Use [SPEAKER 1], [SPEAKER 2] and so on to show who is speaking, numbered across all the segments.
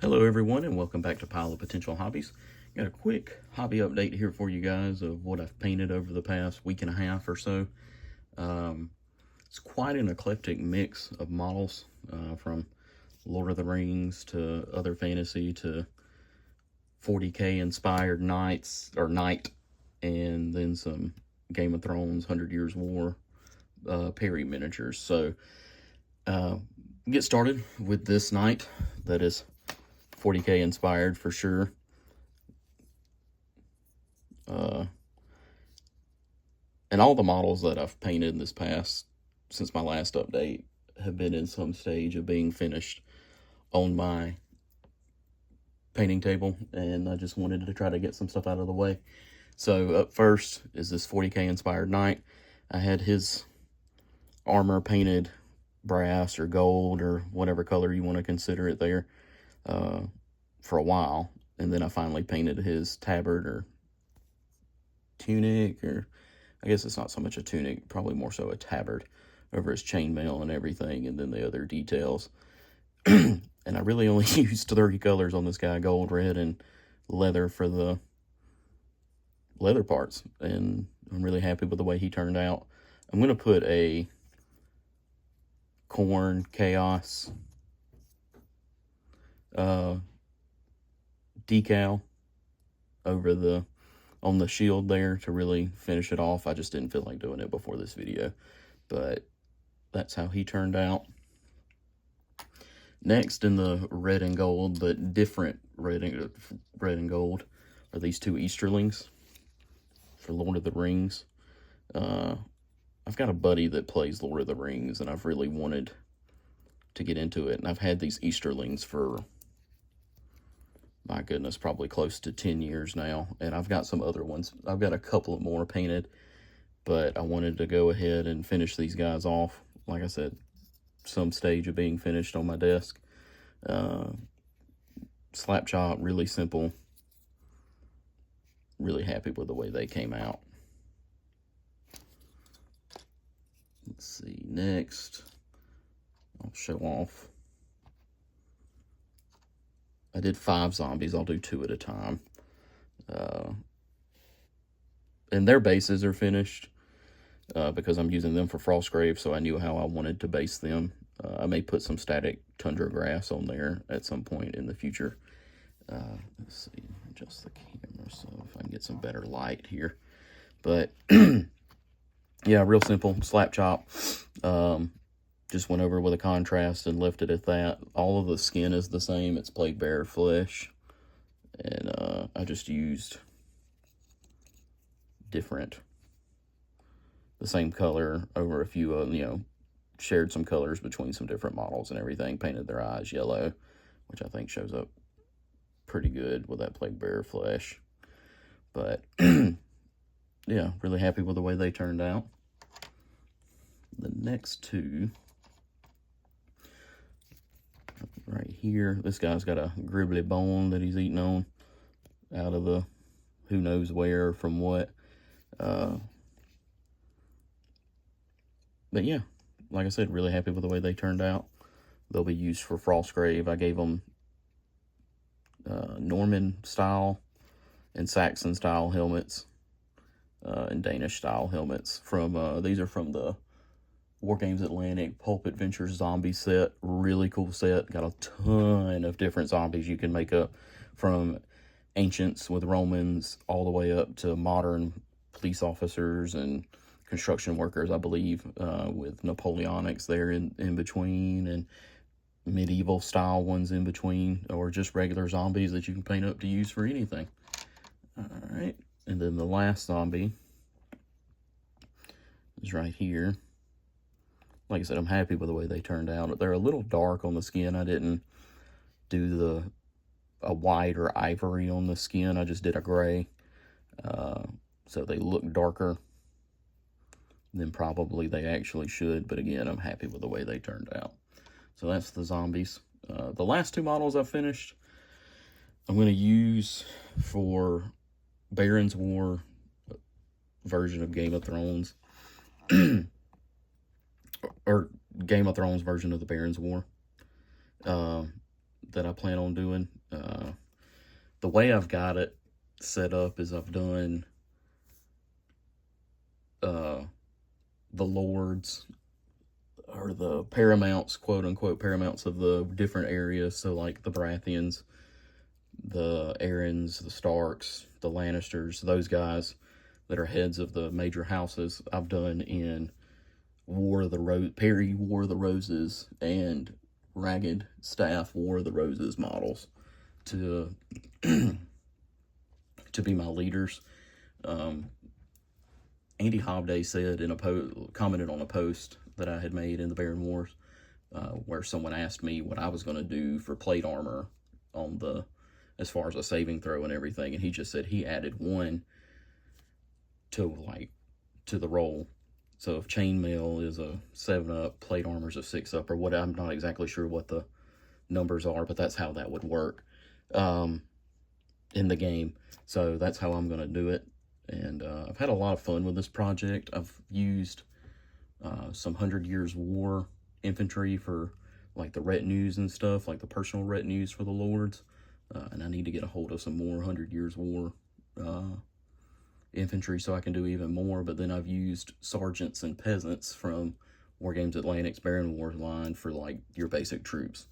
[SPEAKER 1] Hello everyone and welcome back to Pile of Potential Hobbies. Got a quick hobby update here for you guys of what I've painted over the past week and a half or so. It's quite an eclectic mix of models, from Lord of the Rings to other fantasy to 40K inspired knights or knight, and then some Game of Thrones 100 Years War Perry miniatures. So get started with this knight that is 40K inspired for sure. And all the models that I've painted in this past, since my last update, have been in some stage of being finished on my painting table, and I just wanted to try to get some stuff out of the way. So up first is this 40K inspired knight. I had his armor painted brass or gold or whatever color you want to consider it there for a while, and then I finally painted his tabard or tunic, or I guess it's not so much a tunic, probably more so a tabard over his chainmail and everything, and then the other details. And I really only used 30 colors on this guy: gold, red, and leather for the leather parts, and I'm really happy with the way he turned out. I'm going to put a Khorne Chaos decal over on the shield there to really finish it off. I just didn't feel like doing it before this video, but that's how he turned out. Next, in the red and gold, but different red and gold, are these two Easterlings for Lord of the Rings. I've got a buddy that plays Lord of the Rings, and I've really wanted to get into it, and I've had these Easterlings for, my goodness, probably close to 10 years now, and I've got some other ones. I've got a couple more painted, but I wanted to go ahead and finish these guys off. Like I said, some stage of being finished on my desk. Slap chop, really simple. Really happy with the way they came out. Let's see, next, I'll show off. I did 5 zombies. I'll do 2 at a time. And their bases are finished because I'm using them for Frostgrave, so I knew how I wanted to base them. I may put some static tundra grass on there at some point in the future. Let's see, adjust the camera so if I can get some better light here. But yeah, real simple slap chop. Just went over with a contrast and left it at that. All of the skin is the same. It's Plague Bearer flesh, and I just used the same color over a few, shared some colors between some different models and everything. Painted their eyes yellow, which I think shows up pretty good with that Plague Bearer flesh. But yeah, really happy with the way they turned out. The next two, right here, this guy's got a gribbly bone that he's eating on out of the who knows where from what. But yeah, like I said, really happy with the way they turned out. They'll be used for Frostgrave. I gave them Norman style and Saxon style helmets, and Danish style helmets. From these are from the War Games Atlantic Pulp Adventures zombie set. Really cool set. Got a ton of different zombies you can make up, from ancients with Romans all the way up to modern police officers and construction workers, I believe, with Napoleonics there in between, and medieval style ones in between, or just regular zombies that you can paint up to use for anything. All right, and then the last zombie is right here. Like I said, I'm happy with the way they turned out. They're a little dark on the skin. I didn't do a white or ivory on the skin. I just did a gray, so they look darker than probably they actually should. But again, I'm happy with the way they turned out. So that's the zombies. The last 2 models I finished, I'm going to use for Barons War version of Game of Thrones. Or Game of Thrones version of the Barons War. that I plan on doing. The way I've got it set up is I've done the lords, or the paramounts, quote unquote paramounts, of the different areas. So like the Baratheons, the Aarons, the Starks, the Lannisters, those guys that are heads of the major houses, I've done in Perry War of the Roses and Ragged Staff War of the Roses models to to be my leaders. Andy Hobday said in commented on a post that I had made in the Baron Wars, where someone asked me what I was going to do for plate armor as far as a saving throw and everything, and he just said he added 1 to the roll. So if chainmail is a 7-up, plate armor is a 6-up, or what, I'm not exactly sure what the numbers are, but that's how that would work in the game. So that's how I'm going to do it. And I've had a lot of fun with this project. I've used some 100 Years War infantry for like the retinues and stuff, like the personal retinues for the lords. And I need to get a hold of some more 100 Years War infantry so I can do even more. But then I've used sergeants and peasants from Wargames Atlantic's Baron Wars line for like your basic troops.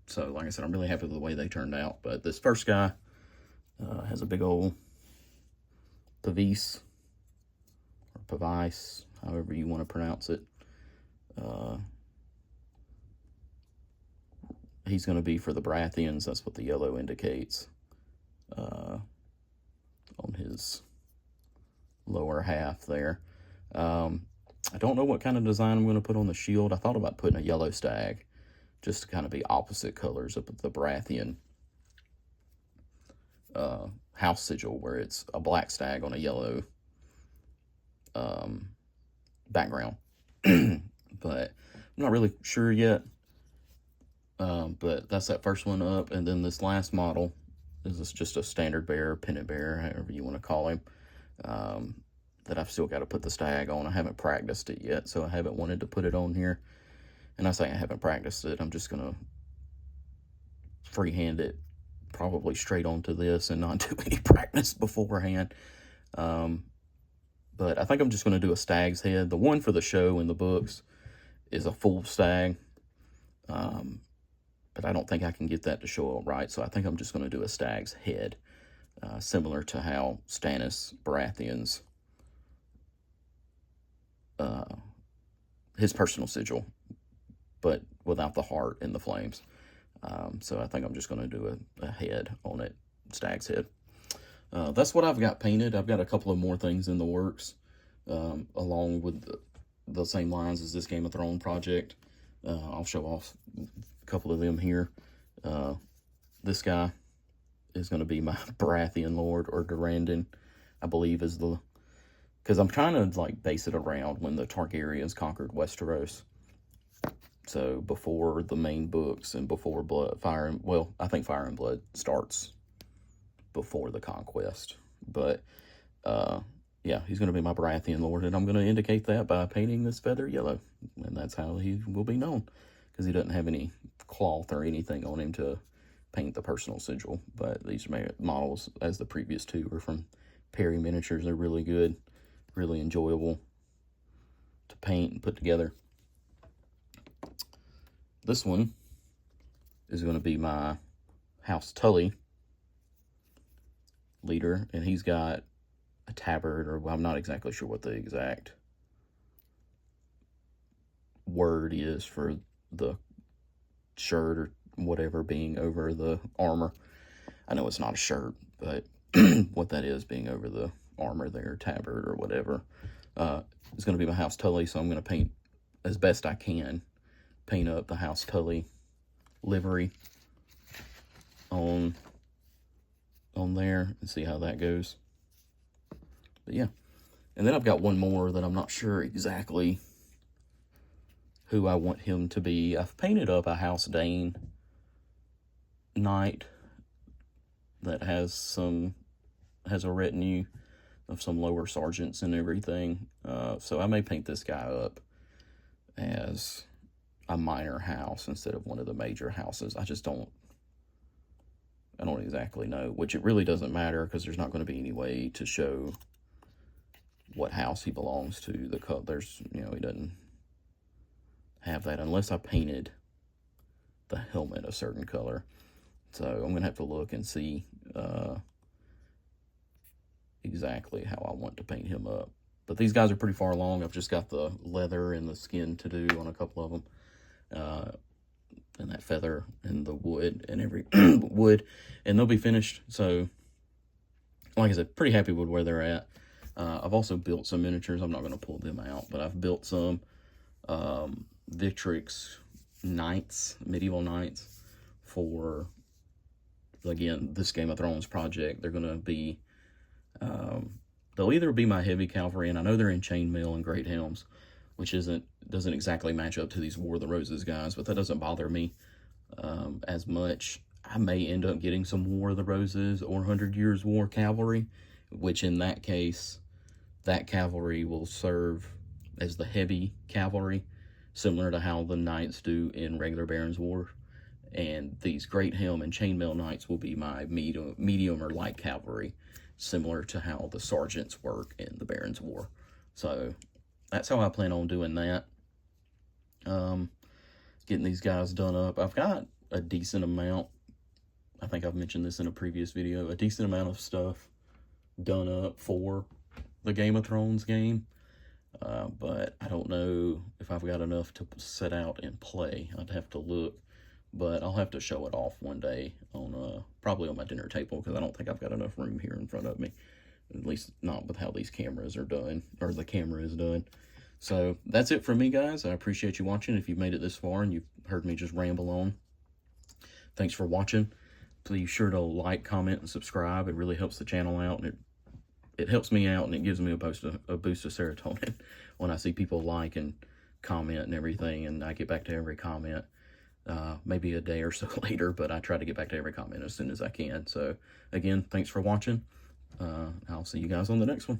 [SPEAKER 1] So like I said, I'm really happy with the way they turned out. But this first guy has a big old Pavis, or Pavis, however you want to pronounce it. He's going to be for the Baratheons. That's what the yellow indicates on his lower half there. I don't know what kind of design I'm going to put on the shield. I thought about putting a yellow stag, just to kind of be opposite colors of the Baratheon house sigil, where it's a black stag on a yellow background. But I'm not really sure yet. But that's that first one up. And then this last model is just a standard bearer, pennant bearer, however you want to call him, that I've still got to put the stag on. I haven't practiced it yet, so I haven't wanted to put it on here. And I say I haven't practiced it. I'm just going to freehand it probably straight onto this and not do any practice beforehand. But I think I'm just going to do a stag's head. The one for the show in the books is a full stag. But I don't think I can get that to show up right. So I think I'm just going to do a stag's head, similar to how Stannis Baratheon's, his personal sigil, but without the heart and the flames. So I think I'm just going to do a head on it, stag's head. That's what I've got painted. I've got a couple of more things in the works, along with the same lines as this Game of Thrones project. I'll show off a couple of them here. This guy is going to be my Baratheon Lord, or Durrandon, I believe is because I'm trying to like base it around when the Targaryens conquered Westeros. So before the main books and before I think Fire and Blood starts before the conquest. But yeah, he's going to be my Baratheon Lord, and I'm going to indicate that by painting this feather yellow. And that's how he will be known, because he doesn't have any cloth or anything on him to paint the personal sigil. But these models, as the previous two, are from Perry Miniatures. They're really good, really enjoyable to paint and put together. This one is going to be my House Tully leader, and he's got a tabard, or I'm not exactly sure what the exact word is for the shirt or whatever being over the armor. I know it's not a shirt, but what that is being over the armor there, tabard or whatever, is going to be my House Tully. So I'm going to paint as best I can, paint up the House Tully livery on there and see how that goes. But yeah, and then I've got one more that I'm not sure exactly who I want him to be. I've painted up a House Dane knight that has a retinue of some lower sergeants and everything. So I may paint this guy up as a minor house instead of one of the major houses. I don't exactly know, which it really doesn't matter because there's not going to be any way to show what house he belongs to. The there's, he doesn't have that unless I painted the helmet a certain color. So I'm going to have to look and see exactly how I want to paint him up. But these guys are pretty far along. I've just got the leather and the skin to do on a couple of them. And that feather and the wood and every wood, and they'll be finished. So, like I said, pretty happy with where they're at. I've also built some miniatures. I'm not going to pull them out, but I've built some Victrix knights, medieval knights, for, again, this Game of Thrones project. They're going to be, they'll either be my heavy cavalry, and I know they're in chainmail and great helms, which doesn't exactly match up to these War of the Roses guys, but that doesn't bother me as much. I may end up getting some War of the Roses or 100 Years War cavalry, which in that case, that cavalry will serve as the heavy cavalry, similar to how the knights do in regular Barons War. And these great helm and chainmail knights will be my medium or light cavalry, similar to how the sergeants work in the Barons War. So that's how I plan on doing that. Getting these guys done up. I've got a decent amount. I think I've mentioned this in a previous video. A decent amount of stuff done up for the Game of Thrones game. But I don't know if I've got enough to set out and play. I'd have to look. But I'll have to show it off one day on probably on my dinner table, because I don't think I've got enough room here in front of me. At least not with how these cameras are done, or the camera is done. So that's it from me, guys. I appreciate you watching. If you've made it this far and you've heard me just ramble on, thanks for watching. Please be sure to like, comment, and subscribe. It really helps the channel out, and it helps me out, and it gives me a boost of serotonin when I see people like and comment and everything, and I get back to every comment. Maybe a day or so later, but I try to get back to every comment as soon as I can. So again, thanks for watching. I'll see you guys on the next one.